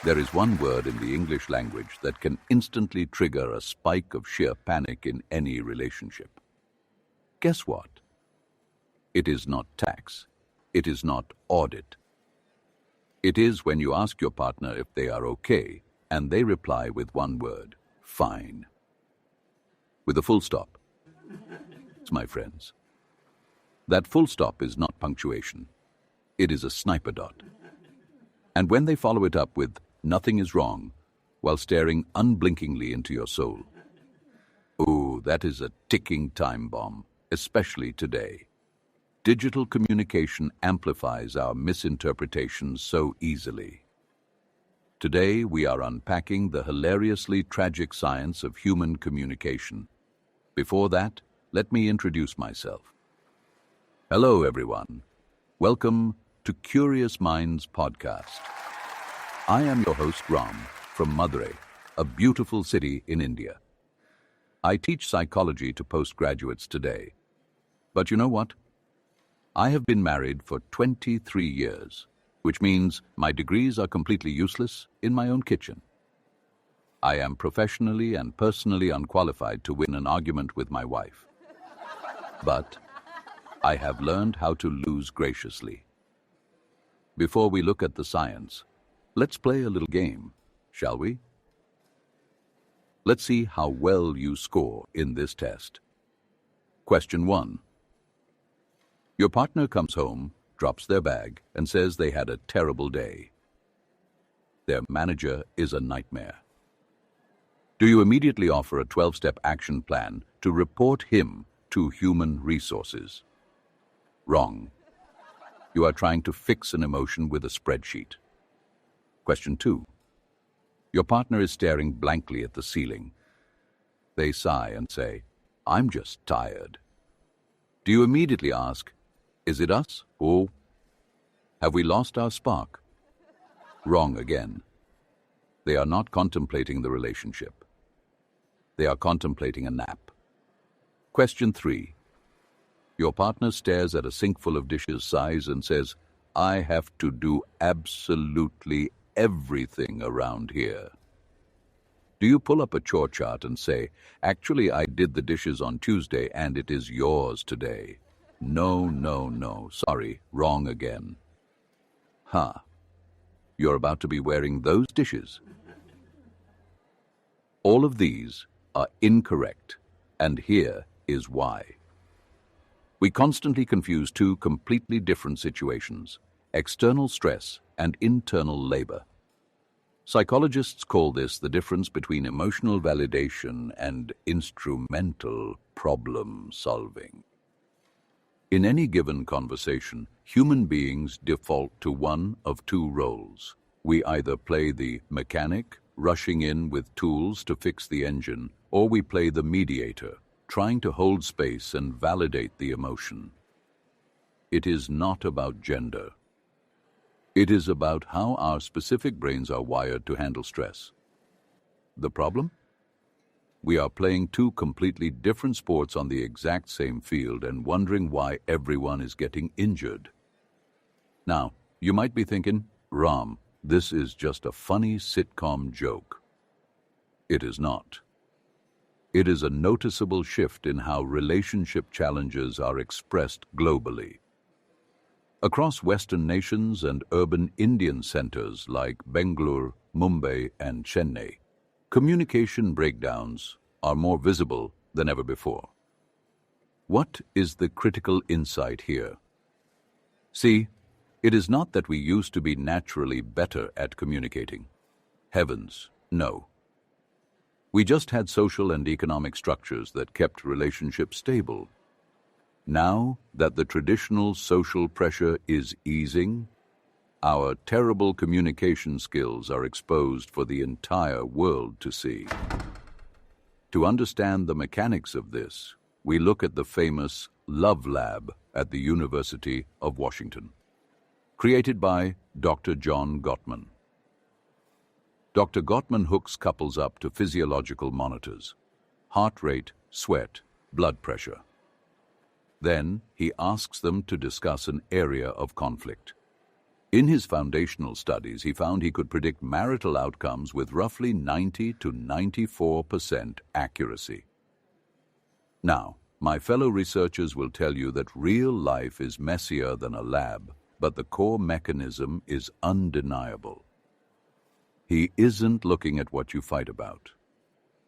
There is one word in the English language that can instantly trigger a spike of sheer panic in any relationship. Guess what? It is not tax. It is not audit. It is when you ask your partner if they are okay, and they reply with one word, fine. With a full stop. My friends. That full stop is not punctuation. It is a sniper dot. And when they follow it up with nothing is wrong, while staring unblinkingly into your soul. Oh, that is a ticking time bomb, especially today. Digital communication amplifies our misinterpretations so easily. Today, we are unpacking the hilariously tragic science of human communication. Before that, let me introduce myself. Hello, everyone. Welcome to Curious Minds Podcast. I am your host, Ram, from Madurai, a beautiful city in India. I teach psychology to postgraduates today. But you know what? I have been married for 23 years, which means my degrees are completely useless in my own kitchen. I am professionally and personally unqualified to win an argument with my wife. But I have learned how to lose graciously. Before we look at the science, let's play a little game, shall we? Let's see how well you score in this test. Question 1. Your partner comes home, drops their bag, and says they had a terrible day. Their manager is a nightmare. Do you immediately offer a 12-step action plan to report him to human resources? Wrong. You are trying to fix an emotion with a spreadsheet. Question 2. Your partner is staring blankly at the ceiling. They sigh and say, I'm just tired. Do you immediately ask, is it us? Or have we lost our spark? Wrong again. They are not contemplating the relationship. They are contemplating a nap. Question 3. Your partner stares at a sink full of dishes, sighs, and says, I have to do absolutely everything around here. Do you pull up a chore chart and say, actually, I did the dishes on Tuesday and it is yours today? No. Sorry, wrong again. You're about to be wearing those dishes. All of these are incorrect, and here is why. We constantly confuse two completely different situations, external stress and internal labor. Psychologists call this the difference between emotional validation and instrumental problem solving. In any given conversation, human beings default to one of two roles. We either play the mechanic, rushing in with tools to fix the engine, or we play the mediator, trying to hold space and validate the emotion. It is not about gender. It is about how our specific brains are wired to handle stress. The problem? We are playing two completely different sports on the exact same field and wondering why everyone is getting injured. Now, you might be thinking, Ram, this is just a funny sitcom joke. It is not. It is a noticeable shift in how relationship challenges are expressed globally. Across Western nations and urban Indian centers like Bangalore, Mumbai, and Chennai, communication breakdowns are more visible than ever before. What is the critical insight here? See, it is not that we used to be naturally better at communicating. Heavens, no. We just had social and economic structures that kept relationships stable. Now that the traditional social pressure is easing, our terrible communication skills are exposed for the entire world to see. To understand the mechanics of this, we look at the famous Love Lab at the University of Washington, created by Dr. John Gottman. Dr. Gottman hooks couples up to physiological monitors: heart rate, sweat, blood pressure. Then he asks them to discuss an area of conflict. In his foundational studies, he found he could predict marital outcomes with roughly 90 to 94% accuracy. Now, my fellow researchers will tell you that real life is messier than a lab, but the core mechanism is undeniable. He isn't looking at what you fight about.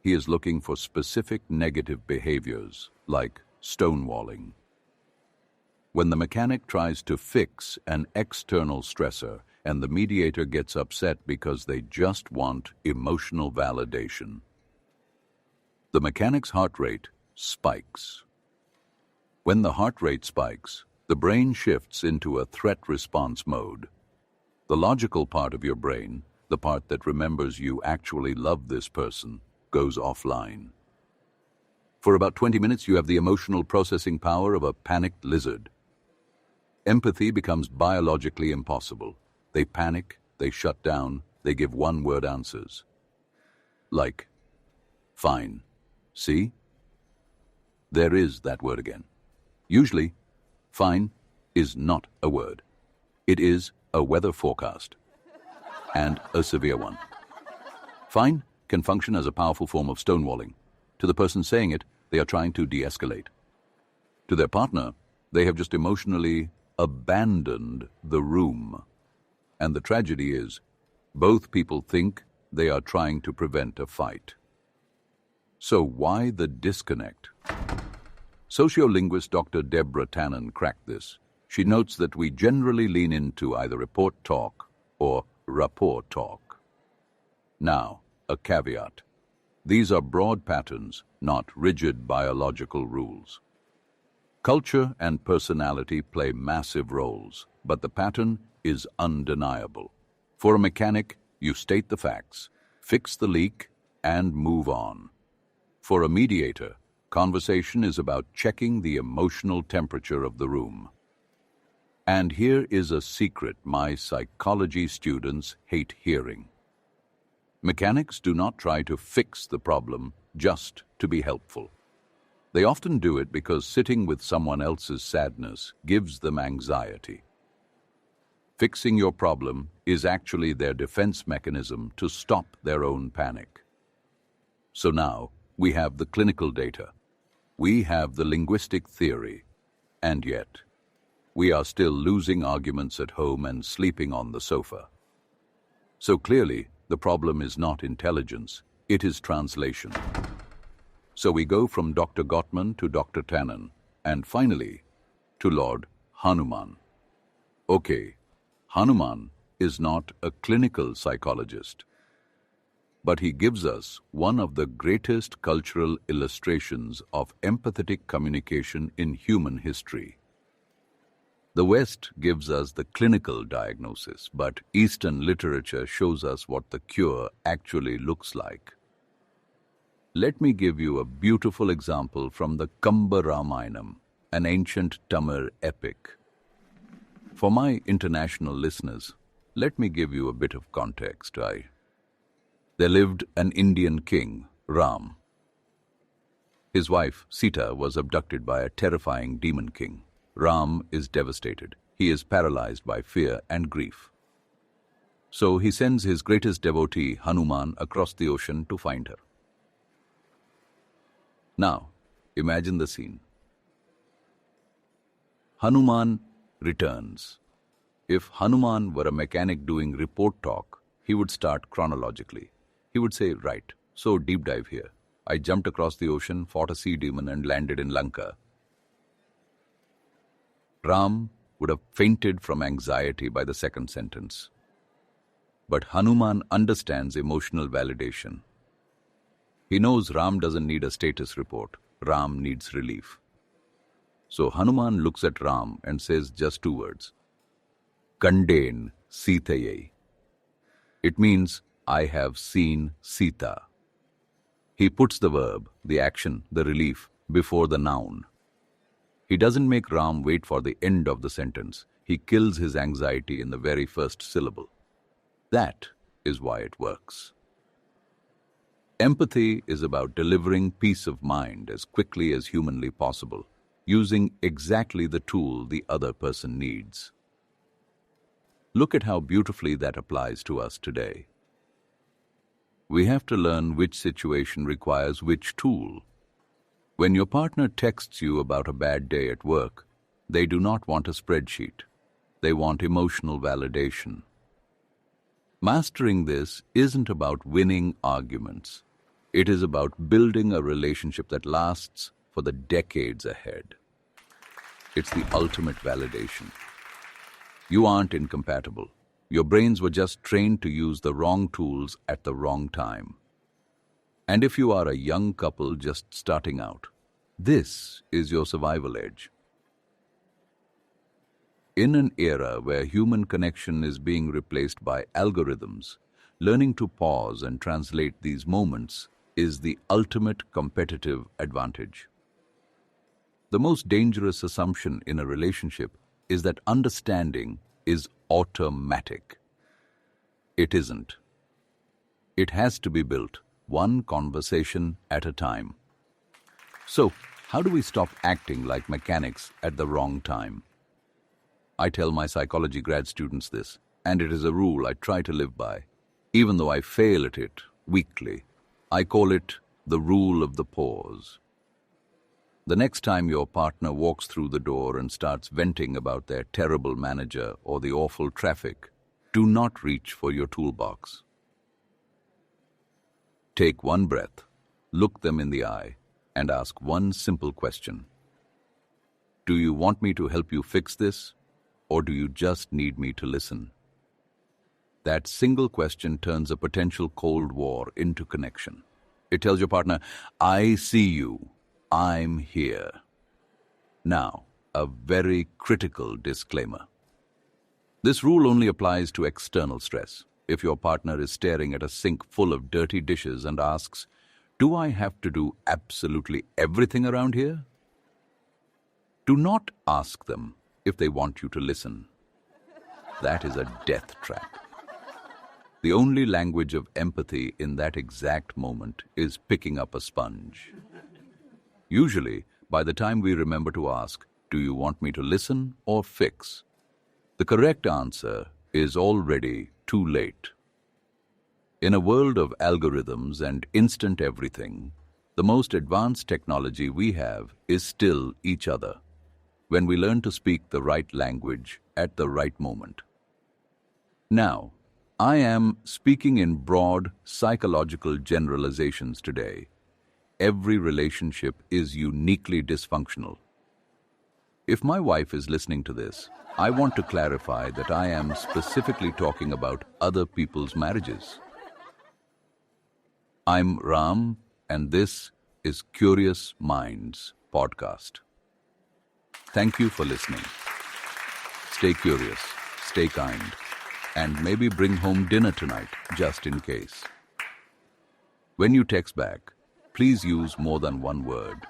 He is looking for specific negative behaviors, like stonewalling. When the mechanic tries to fix an external stressor and the mediator gets upset because they just want emotional validation, the mechanic's heart rate spikes. When the heart rate spikes, the brain shifts into a threat response mode. The logical part of your brain, the part that remembers you actually love this person, goes offline. For about 20 minutes, you have the emotional processing power of a panicked lizard. Empathy becomes biologically impossible. They panic, they shut down, they give one-word answers. Like, fine. See? There is that word again. Usually, fine is not a word. It is a weather forecast, and a severe one. Fine can function as a powerful form of stonewalling. To the person saying it, they are trying to de-escalate. To their partner, they have just emotionally abandoned the room. And the tragedy is, both people think they are trying to prevent a fight. So why the disconnect? Sociolinguist Dr. Deborah Tannen cracked this. She notes that we generally lean into either report talk or rapport talk. Now, a caveat. These are broad patterns, not rigid biological rules. Culture and personality play massive roles, but the pattern is undeniable. For a mechanic, you state the facts, fix the leak, and move on. For a mediator, conversation is about checking the emotional temperature of the room. And here is a secret my psychology students hate hearing. Mechanics do not try to fix the problem just to be helpful. They often do it because sitting with someone else's sadness gives them anxiety. Fixing your problem is actually their defense mechanism to stop their own panic. So now we have the clinical data. We have the linguistic theory. And yet, we are still losing arguments at home and sleeping on the sofa. So clearly, the problem is not intelligence, it is translation. So we go from Dr. Gottman to Dr. Tannen, and finally, to Lord Hanuman. Okay, Hanuman is not a clinical psychologist, but he gives us one of the greatest cultural illustrations of empathetic communication in human history. The West gives us the clinical diagnosis, but Eastern literature shows us what the cure actually looks like. Let me give you a beautiful example from the Kamba Ramayanam, an ancient Tamil epic. For my international listeners, let me give you a bit of context. There lived an Indian king, Ram. His wife, Sita, was abducted by a terrifying demon king. Ram is devastated. He is paralyzed by fear and grief. So he sends his greatest devotee, Hanuman, across the ocean to find her. Now, imagine the scene. Hanuman returns. If Hanuman were a mechanic doing report talk, he would start chronologically. He would say, right, so deep dive here. I jumped across the ocean, fought a sea demon and landed in Lanka. Ram would have fainted from anxiety by the second sentence. But Hanuman understands emotional validation. He knows Ram doesn't need a status report. Ram needs relief. So Hanuman looks at Ram and says just two words. Kanden Sitaye. It means, I have seen Sita. He puts the verb, the action, the relief, before the noun. He doesn't make Ram wait for the end of the sentence. He kills his anxiety in the very first syllable. That is why it works. Empathy is about delivering peace of mind as quickly as humanly possible, using exactly the tool the other person needs. Look at how beautifully that applies to us today. We have to learn which situation requires which tool. When your partner texts you about a bad day at work, they do not want a spreadsheet. They want emotional validation. Mastering this isn't about winning arguments. It is about building a relationship that lasts for the decades ahead. It's the ultimate validation. You aren't incompatible. Your brains were just trained to use the wrong tools at the wrong time. And if you are a young couple just starting out, this is your survival edge. In an era where human connection is being replaced by algorithms, learning to pause and translate these moments is the ultimate competitive advantage. The most dangerous assumption in a relationship is that understanding is automatic. It isn't. It has to be built, one conversation at a time. So, how do we stop acting like mechanics at the wrong time? I tell my psychology grad students this, and it is a rule I try to live by, even though I fail at it weekly. I call it the rule of the pause. The next time your partner walks through the door and starts venting about their terrible manager or the awful traffic, do not reach for your toolbox. Take one breath, look them in the eye, and ask one simple question. Do you want me to help you fix this, or do you just need me to listen? That single question turns a potential Cold War into connection. It tells your partner, I see you. I'm here. Now, a very critical disclaimer. This rule only applies to external stress. If your partner is staring at a sink full of dirty dishes and asks, do I have to do absolutely everything around here? Do not ask them if they want you to listen. That is a death trap. The only language of empathy in that exact moment is picking up a sponge. Usually, by the time we remember to ask, do you want me to listen or fix? The correct answer is already too late. In a world of algorithms and instant everything, the most advanced technology we have is still each other, when we learn to speak the right language at the right moment. Now, I am speaking in broad psychological generalizations today. Every relationship is uniquely dysfunctional. If my wife is listening to this, I want to clarify that I am specifically talking about other people's marriages. I'm Ram, and this is Curious Minds Podcast. Thank you for listening. Stay curious, stay kind, and maybe bring home dinner tonight, just in case. When you text back, please use more than one word.